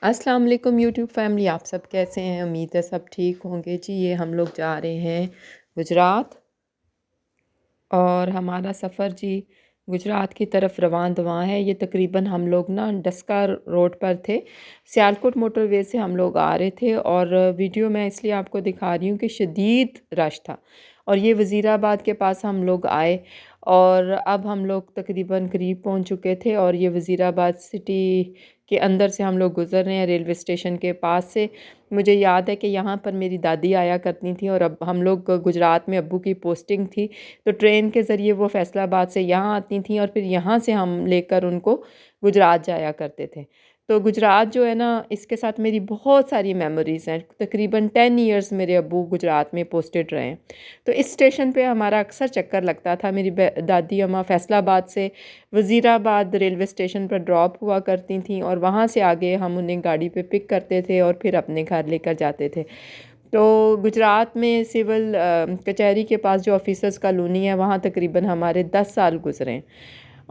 अस्सलाम वालेकुम YouTube family, आप सब कैसे हैं? उम्मीद है सब ठीक होंगे जी। ये हम लोग जा रहे हैं गुजरात और हमारा सफ़र जी गुजरात की तरफ रवान दवा है। ये तकरीबन हम लोग ना डस्का रोड पर थे। सियालकोट मोटरवे से हम लोग आ रहे थे और वीडियो मैं इसलिए आपको दिखा रही हूँ कि शदीद रश था और ये वज़ीराबाद के पास हम लोग आए और अब हम लोग तकरीबन करीब पहुँच चुके थे और ये वज़ीराबाद सिटी के अंदर से हम लोग गुज़र रहे हैं रेलवे स्टेशन के पास से। मुझे याद है कि यहाँ पर मेरी दादी आया करती थी और अब हम लोग गुजरात में अब्बू की पोस्टिंग थी, तो ट्रेन के ज़रिए वो फैसलाबाद से यहाँ आती थीं और फिर यहाँ से हम लेकर उनको गुजरात जाया करते थे। तो गुजरात जो है ना, इसके साथ मेरी बहुत सारी मेमोरीज़ हैं। तकरीबन 10 इयर्स मेरे अब्बू गुजरात में पोस्टेड रहे हैं। तो इस स्टेशन पे हमारा अक्सर चक्कर लगता था। मेरी दादी अम्मा फैसलाबाद से वज़ीराबाद रेलवे स्टेशन पर ड्रॉप हुआ करती थीं और वहाँ से आगे हम उन्हें गाड़ी पे पिक करते थे और फिर अपने घर लेकर जाते थे। तो गुजरात में सिविल कचहरी के पास जो ऑफिसर्स कॉलोनी है, वहाँ तकरीबन हमारे 10 साल गुजरे हैं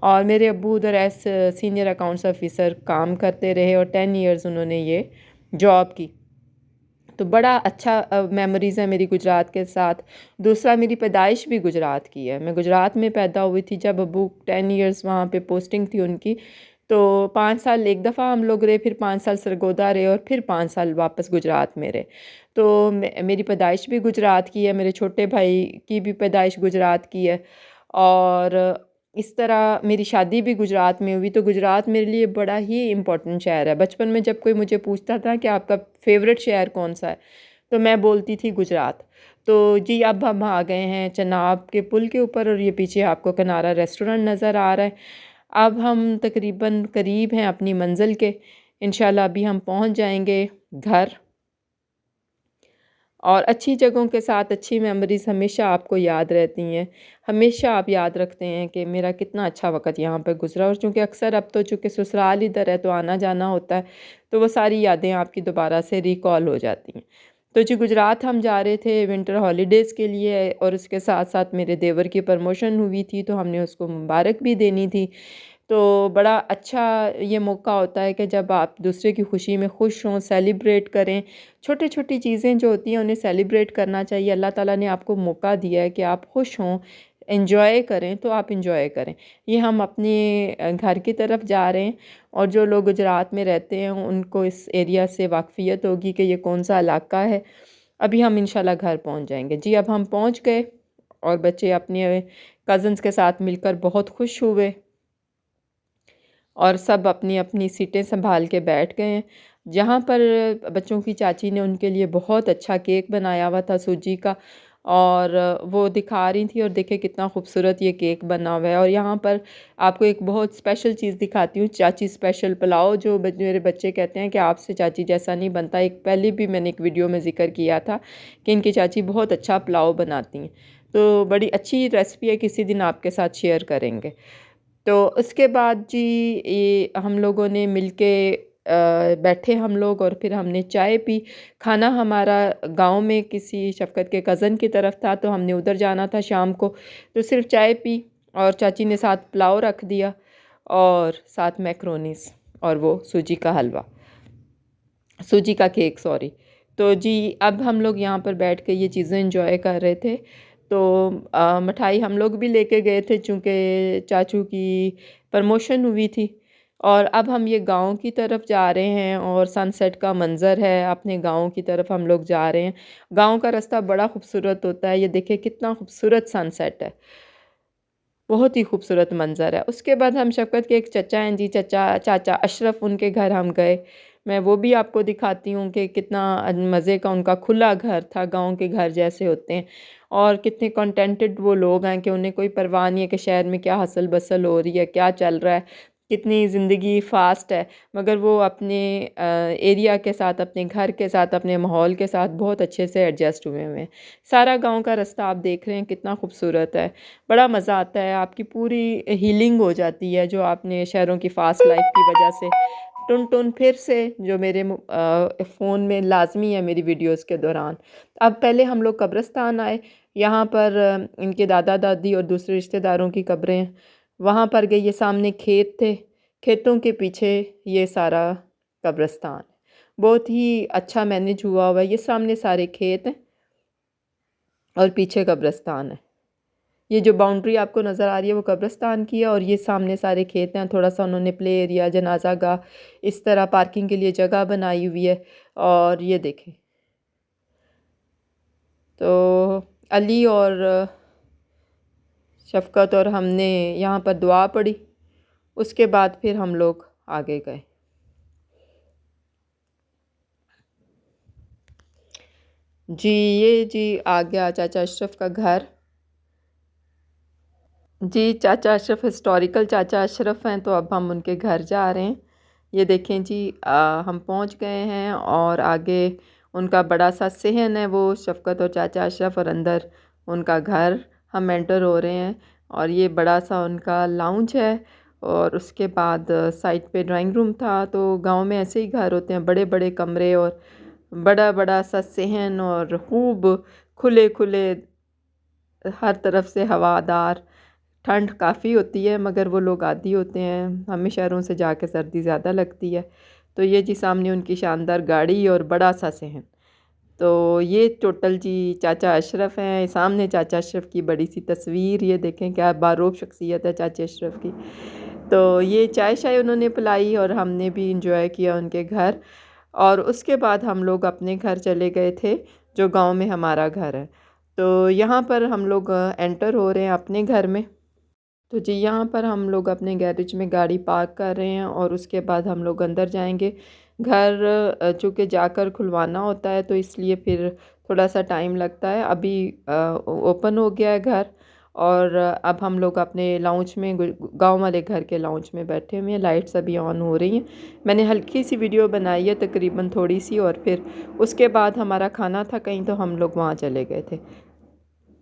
और मेरे अब्बू उधर एस सीनियर अकाउंट्स ऑफिसर काम करते रहे और 10 इयर्स उन्होंने ये जॉब की। तो बड़ा अच्छा मेमोरीज़ है मेरी गुजरात के साथ। दूसरा, मेरी पैदाइश भी गुजरात की है। मैं गुजरात में पैदा हुई थी। जब अब्बू 10 इयर्स वहाँ पे पोस्टिंग थी उनकी, तो 5 साल एक दफ़ा हम लोग रहे, फिर 5 साल सरगोदा रहे और फिर 5 साल वापस गुजरात में रहे। तो मेरी पैदाइश भी गुजरात की है, मेरे छोटे भाई की भी पैदाइश गुजरात की है और इस तरह मेरी शादी भी गुजरात में हुई। तो गुजरात मेरे लिए बड़ा ही इम्पोर्टेंट शहर है। बचपन में जब कोई मुझे पूछता था कि आपका फ़ेवरेट शहर कौन सा है, तो मैं बोलती थी गुजरात। तो जी, अब हम आ गए हैं चनाब के पुल के ऊपर और ये पीछे आपको कनारा रेस्टोरेंट नज़र आ रहा है। अब हम तकरीबन करीब हैं अपनी मंज़िल के। इंशाल्लाह अभी हम पहुंच जाएंगे घर। और अच्छी जगहों के साथ अच्छी मेमोरीज़ हमेशा आपको याद रहती हैं। हमेशा आप याद रखते हैं कि मेरा कितना अच्छा वक़्त यहाँ पे गुज़रा। और चूँकि अक्सर अब तो चूँकि ससुराल इधर है तो आना-जाना होता है, तो वो सारी यादें आपकी दोबारा से रिकॉल हो जाती हैं। तो जी, गुजरात हम जा रहे थे विंटर हॉलीडेज़ के लिए और उसके साथ-साथ मेरे देवर की प्रमोशन हुई थी, तो हमने उसको मुबारक भी देनी थी। तो बड़ा अच्छा ये मौका होता है कि जब आप दूसरे की खुशी में खुश हों, सेलिब्रेट करें। छोटी-छोटी चीज़ें जो होती हैं उन्हें सेलिब्रेट करना चाहिए। अल्लाह ताला ने आपको मौका दिया है कि आप खुश हों, एन्जॉय करें, तो आप एन्जॉय करें। ये हम अपने घर की तरफ जा रहे हैं और जो लोग गुजरात में रहते हैं उनको इस एरिया से वाक़फ़ियत होगी कि ये कौन-सा इलाका है। अभी हम इंशाल्लाह घर पहुँच जाएँगे। जी, अब हम पहुँच गए और बच्चे अपने कज़न्स के साथ मिलकर बहुत खुश हुए और सब अपनी-अपनी सीटें सँभाल के बैठ गए हैं। जहाँ पर बच्चों की चाची ने उनके लिए बहुत अच्छा केक बनाया हुआ था सूजी का और वो दिखा रही थी और देखें कितना खूबसूरत ये केक बना हुआ है। और यहाँ पर आपको एक बहुत स्पेशल चीज़ दिखाती हूँ, चाची स्पेशल पुलाव, जो मेरे बच्चे कहते हैं कि आपसे चाची जैसा नहीं बनता। एक पहले भी मैंने एक वीडियो में ज़िक्र किया था कि इनकी चाची बहुत अच्छा पुलाव बनाती हैं। तो बड़ी अच्छी रेसिपी है, किसी दिन आपके साथ शेयर करेंगे। तो उसके बाद जी, ये हम लोगों ने मिलके बैठे हम लोग और फिर हमने चाय पी। खाना हमारा गांव में किसी शफ़क़त के कज़न की तरफ था, तो हमने उधर जाना था शाम को, तो सिर्फ चाय पी और चाची ने साथ पुलाव रख दिया और साथ मैक्रोनीस और वो सूजी का हलवा, सूजी का केक सॉरी। तो जी, अब हम लोग यहाँ पर बैठ के ये चीज़ें एंजॉय कर रहे थे। तो मिठाई हम लोग भी लेके गए थे चूँकि चाचू की प्रमोशन हुई थी। और अब हम ये गाँव की तरफ जा रहे हैं और सनसेट का मंज़र है, अपने गाँव की तरफ हम लोग जा रहे हैं। गाँव का रास्ता बड़ा खूबसूरत होता है। ये देखिए कितना खूबसूरत सनसेट है, बहुत ही खूबसूरत मंज़र है। उसके बाद हम शफ़क़त के एक चचा हैं जी, चाचा अशरफ, उनके घर हम गए। मैं वो भी आपको दिखाती हूँ कि कितना मज़े का उनका खुला घर था, गाँव के घर जैसे होते हैं। और कितने कंटेंटेड वो लोग हैं कि उन्हें कोई परवाह नहीं है कि शहर में क्या हसल-बसल हो रही है, क्या चल रहा है, कितनी ज़िंदगी फ़ास्ट है। मगर वो अपने एरिया के साथ, अपने घर के साथ, अपने माहौल के साथ बहुत अच्छे से एडजस्ट हुए हुए हैं। सारा गाँव का रास्ता आप देख रहे हैं कितना खूबसूरत है। बड़ा मज़ा आता है, आपकी पूरी हीलिंग हो जाती है जो आपने शहरों की फ़ास्ट लाइफ की वजह से। टुन-टुन फिर से जो मेरे फ़ोन में लाज़मी है मेरी वीडियोज़ के दौरान। अब पहले हम लोग कब्रिस्तान आए, यहाँ पर इनके दादा-दादी और दूसरे रिश्तेदारों की कब्रें हैं। वहाँ पर गए, ये सामने खेत थे, खेतों के पीछे ये सारा कब्रिस्तान। बहुत ही अच्छा मैनेज हुआ हुआ है। ये सामने सारे खेत हैं और पीछे कब्रिस्तान है। ये जो बाउंड्री आपको नज़र आ रही है वो कब्रिस्तान की है और ये सामने सारे खेत हैं। थोड़ा सा उन्होंने प्ले एरिया, जनाजा गाह, इस तरह पार्किंग के लिए जगह बनाई हुई है। और ये देखें, तो अली और शफ़क़त और हमने यहाँ पर दुआ पढ़ी। उसके बाद फिर हम लोग आगे गए। जी, ये जी आ गया चाचा अशरफ का घर। जी, चाचा अशरफ हिस्टोरिकल चाचा अशरफ हैं, तो अब हम उनके घर जा रहे हैं। ये देखें जी, हम पहुंच गए हैं और आगे उनका बड़ा सा सहन है, वो शफ़क़त और चाचा अशरफ, और अंदर उनका घर हम एंटर हो रहे हैं। और ये बड़ा सा उनका लाउंज है और उसके बाद साइड पे ड्राइंग रूम था। तो गांव में ऐसे ही घर होते हैं, बड़े बड़े कमरे और बड़ा बड़ा सा सहन और खूब खुले खुले, हर तरफ से हवादार। ठंड काफ़ी होती है मगर वो लोग आदी होते हैं, हमें शहरों से जाके सर्दी ज़्यादा लगती है। तो ये जी सामने उनकी शानदार गाड़ी और बड़ा सा सहन। तो ये टोटल जी चाचा अशरफ हैं। सामने चाचा अशरफ की बड़ी सी तस्वीर, ये देखें क्या बारोब शख्सियत है चाचा अशरफ की। तो ये चाय शाय उन्होंने पिलाई और हमने भी इंजॉय किया उनके घर। और उसके बाद हम लोग अपने घर चले गए थे, जो गांव में हमारा घर है। तो यहाँ पर हम लोग एंटर हो रहे हैं अपने घर में। तो जी यहाँ पर हम लोग अपने गैरेज में गाड़ी पार्क कर रहे हैं और उसके बाद हम लोग अंदर जाएंगे। घर चूँकि जाकर खुलवाना होता है तो इसलिए फिर थोड़ा सा टाइम लगता है। अभी ओपन हो गया है घर और अब हम लोग अपने लाउंज में, गांव वाले घर के लाउंज में बैठे हुए हैं। लाइट्स अभी ऑन हो रही हैं। मैंने हल्की सी वीडियो बनाई है, तकरीबन थोड़ी सी, और फिर उसके बाद हमारा खाना था कहीं, तो हम लोग वहाँ चले गए थे।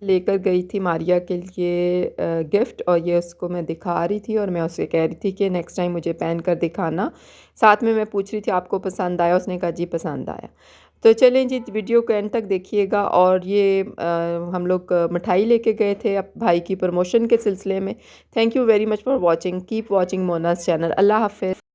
लेकर गई थी मारिया के लिए गिफ्ट, और ये उसको मैं दिखा रही थी और मैं उसे कह रही थी कि नेक्स्ट टाइम मुझे पहन कर दिखाना। साथ में मैं पूछ रही थी आपको पसंद आया, उसने कहा जी पसंद आया। तो चलें जी, वीडियो को एंड तक देखिएगा। और ये हम लोग मिठाई लेके गए थे अब भाई की प्रमोशन के सिलसिले में। Thank you very much for watching, keep watching Mona's channel. अल्लाह हाफ़िज़।